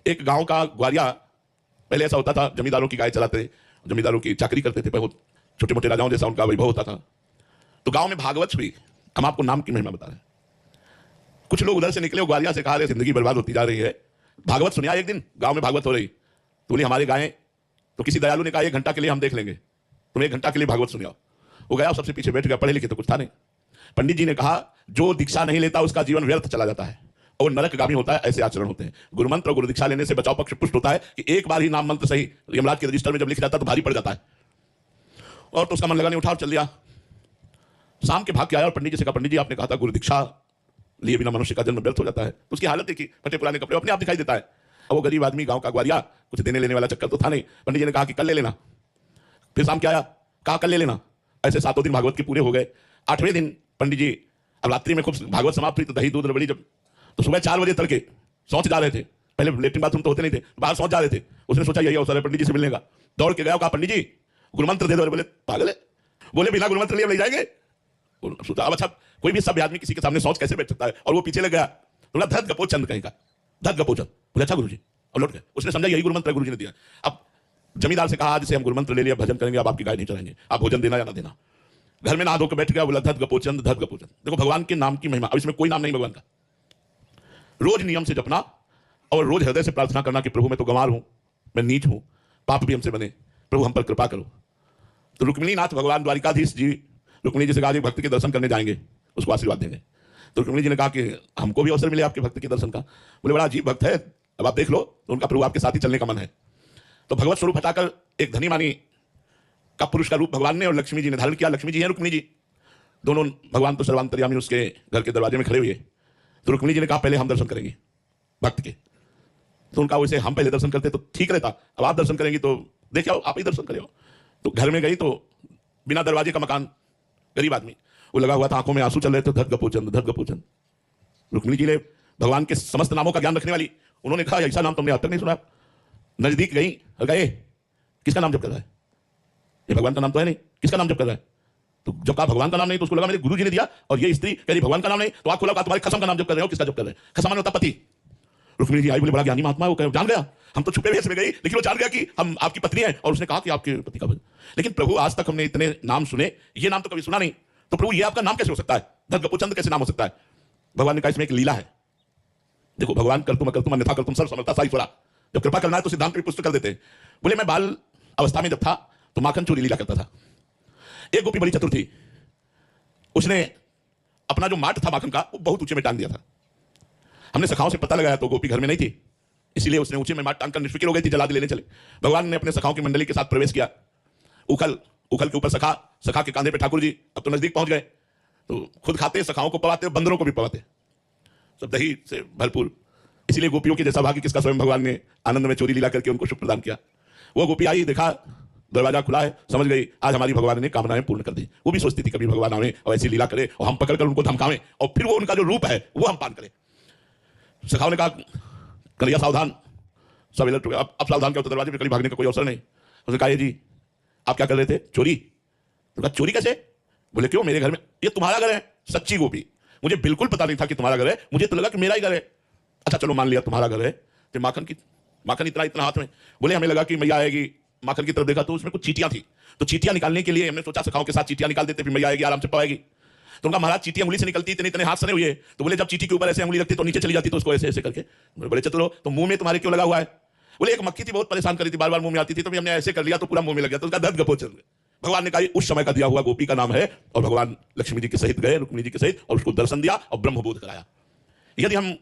एक गांव का ग्वारिया, पहले ऐसा होता था जमींदारों की गाय चलाते थे, जमींदारों की चाकरी करते थे, बहुत छोटे मोटे राजाओं जैसा उनका वैभव होता था। तो गांव में भागवत हुई। हम आपको नाम की महिमा बता रहे हैं। कुछ लोग उधर से निकले, ग्वालिया से कहा रहे जिंदगी बर्बाद होती जा रही है, भागवत सुनिया। एक दिन गांव में भागवत हो रही, तो बोली हमारे गायें, तो किसी दयालु ने कहा 1 घंटा के लिए हम देख लेंगे, तुम 1 घंटा के लिए भागवत सुनियाओ। वो गया, सबसे पीछे बैठ गया, पढ़े लिखे तो कुछ था नहीं। पंडित जी ने कहा जो दीक्षा नहीं लेता उसका जीवन व्यर्थ चला जाता है और नरकगामी होता है, ऐसे आचरण होते हैं। गुरु मंत्र और गुरु दीक्षा लेने से बचाव पक्ष पुष्ट होता है कि एक बार ही नाम मंत्र सही यमराज के रजिस्टर में जब लिख जाता है तो भारी पड़ जाता है। और तो उसका मन लगा नहीं, उठा और चल दिया। शाम के भाग के आया और पंडित जी से कहा, पंडित जी आपने कहा था गुरु दीक्षा लिए बिना मनुष्य का जन्म व्यर्थ हो जाता है। तो उसकी हालत देखी, फटे पुराने कपड़े, अपने आप दिखाई देता है। अब वो गरीब आदमी, गांव का ग्वारिया, कुछ देने लेने वाला चक्कर तो था नहीं। पंडित जी ने कहा कि कल ले लेना। फिर शाम के आया, कहा कल ले लेना। ऐसे 7 दिन भागवत के पूरे हो गए। 8वें दिन पंडित जी, अब रात्रि में खूब भागवत समाप्त हुई तो दही दूध रबड़ी, जब तो सुबह 4 बजे तड़के शौच जा रहे थे। पहले लेटरिन बाथरूम तो होते नहीं थे, बाहर शौच जा रहे थे। उसने सोचा यही अवसर है पंडित जी से मिलने का। दौड़ के गया, कहा पंडित जी गुरु मंत्र दे दो। बोले पागल है, बोले बिना गुरु मंत्र लिए ले जाएंगे। सोचा अब अच्छा, कोई भी सभ्य आदमी किसी के सामने शौच कैसे बैठ सकता है। और वो पीछे लग गया, बोला धत गपोचंद कहीं का, धत गपोचंद। बोले अच्छा गुरु जी, और लौट गए। उसने समझा यही गुरु मंत्र गुरु जी ने दिया। अब जमींदार से कहा आज से हम गुरु मंत्र ले लिया, भजन करेंगे, अब आपकी गाय नहीं चलाएंगे, आप भोजन देना या ना देना। घर में नहा धोकर बैठ गया, बोला धत गपोचंद, धत गपोचंद। देखो भगवान के नाम की महिमा। अब इसमें कोई नाम नहीं भगवान का। रोज नियम से जपना और रोज हृदय से प्रार्थना करना कि प्रभु मैं तो गंवार हूं, मैं नीच हूं, पाप भी हमसे बने, प्रभु हम पर कृपा करो। तो रुक्मिणी नाथ भगवान द्वारिकाधीश जी, रुक्मिणी जी से कहा कि भक्त के दर्शन करने जाएंगे, उसको आशीर्वाद देंगे। तो रुक्मिणी जी ने कहा कि हमको भी अवसर मिले आपके भक्त के दर्शन का। बोले बड़ा अजीब भक्त है, अब आप देख लो। तो उनका प्रभु आपके साथ ही चलने का मन है। तो भगवत स्वरूप हटाकर एक धनी मानी का पुरुष का रूप भगवान ने और लक्ष्मी जी ने धारण किया। लक्ष्मी जी है, रुक्मिणी जी, दोनों भगवान तो सर्वांतर्यामी उसके घर के दरवाजे में खड़े हुए। तो रुक्मिणी जी ने कहा पहले हम दर्शन करेंगे भक्त के। तो उनका वैसे हम पहले दर्शन करते तो ठीक रहता, अब आप दर्शन करेंगी तो देखिए आप ही दर्शन करें। तो घर में गई तो बिना दरवाजे का मकान, गरीब आदमी, वो लगा हुआ था, आंखों में आंसू चल रहे थे, धत गपोचंद, धत गपोचंद। रुक्मिणी जी ने भगवान के समस्त नामों का ज्ञान रखने वाली, उन्होंने कहा ऐसा नाम तुमने आज तक नहीं सुना। नजदीक गई और गए, किसका नाम जप कर रहा है, ये भगवान का नाम तो है नहीं, किसका नाम जप कर रहा है। तो जब कहा भगवान का नाम नहीं तो उसको लगा मेरे गुरु जी ने दिया, और ये स्त्री कह रही भगवान का नाम नहीं, तो आंख खोला, कहा तुम्हारी कसम का नाम जप कर रहे हो, किसका जप कर रहे हैं। खसम होता पति। रुक्मिणी जी आई, बोले बड़ा ज्ञानी महात्मा है, वो जान गया, हम तो छुपे भेष में गई, लेकिन वो जान गया कि हम आपकी पत्नी है, और उसने कहा कि आपके पति का भजन। लेकिन प्रभु आज तक हमने इतने नाम सुने, ये नाम तो कभी सुना नहीं, तो प्रभु ये आपका नाम कैसे हो सकता है, धत गपोचंद कैसे नाम हो सकता है। भगवान ने कहा इसमें एक लीला है। देखो भगवान कर्तुम अकर्तुम अन्यथा कर्तुम सर्व समर्था सा ईश्वरा, जब कृपा करना है तो सिद्धांत भी पुष्ट कर देते हैं। बोले मैं बाल अवस्था में जब था तो माखन चोरी लीला करता था। एक गोपी बड़ी चतुर थी, उसने अपना जो माट था माखन का वो बहुत ऊंचे में टांग दिया था। हमने सखाओं से पता लगाया तो गोपी घर में नहीं थी, इसलिए उसने ऊंचे में माट टांग कर निष्फिक्र हो गई थी, जलाद लेने चले। भगवान ने अपने सखाओं की मंडली के साथ प्रवेश किया। उखल के ऊपर सखा, सखा के कांधे पे ठाकुर जी। अब तो नजदीक पहुंच गए, तो खुद खाते, सखाओं को पवाते, बंदरों को भी पवाते, सब दही से भरपूर। इसलिए गोपियों के जैसा भाग्य किसका, स्वयं भगवान ने आनंद में चोरी लीला करके उनको सुख प्रदान किया। वो गोपी आई, देखा दरवाजा खुला है, समझ गई आज हमारी भगवान ने कामनाएं पूर्ण कर दी। वो भी सोचती थी कभी भगवान आवे और ऐसी लीला करे और हम पकड़कर उनको धमकावें और फिर वो उनका जो रूप है वो हम पान करें। सखाओं ने कहा कन्हैया सावधान, सब अलर्ट हो गए। अब सावधान क्या होता, दरवाजे पे कहीं भागने का कोई अवसर नहीं। उसने कहा जी आप क्या कर रहे थे, चोरी। तो कहा चोरी कैसे। बोले क्यों, मेरे घर में, ये तुम्हारा घर है। सच्ची गोपी, मुझे बिल्कुल पता नहीं था कि तुम्हारा घर है, मुझे तो लगा कि मेरा ही घर है। अच्छा चलो मान लिया तुम्हारा घर है। फिर माखन इतना हाथ में। बोले हमें लगा कि मैया आएगी, माखन की तरफ देखा तो उसमें कुछ चीटियां थी, तो चीटियां निकालने के लिए हमने सोचा सखाओं के साथ चीटियां निकाल देते, फिर मैया आएगी आराम से पवाएगी। तो उनका महाराज चीटियां उंगली से निकलती, इतने हाथ सने हुए। तो बोले जब चीटी के ऊपर ऐसे उंगली रखती तो नीचे चली जाती, तो उसको ऐसे ऐसे करके। बोले चतुरो तो मुंह में तुम्हारे क्यों लगा हुआ है। बोले एक मक्खी थी बहुत परेशान करी थी, बार बार मुंह में आती थी, तो हमने ऐसे कर लिया तो पूरा मुंह में लग गया, तो उसका धत गपोचंद। भगवान ने कहा उस समय का दिया हुआ गोपी का नाम है, और भगवान लक्ष्मी जी के सहित गए, रुक्मिणी जी के सहित, और उसको दर्शन दिया और ब्रह्मबोध कराया। यदि हम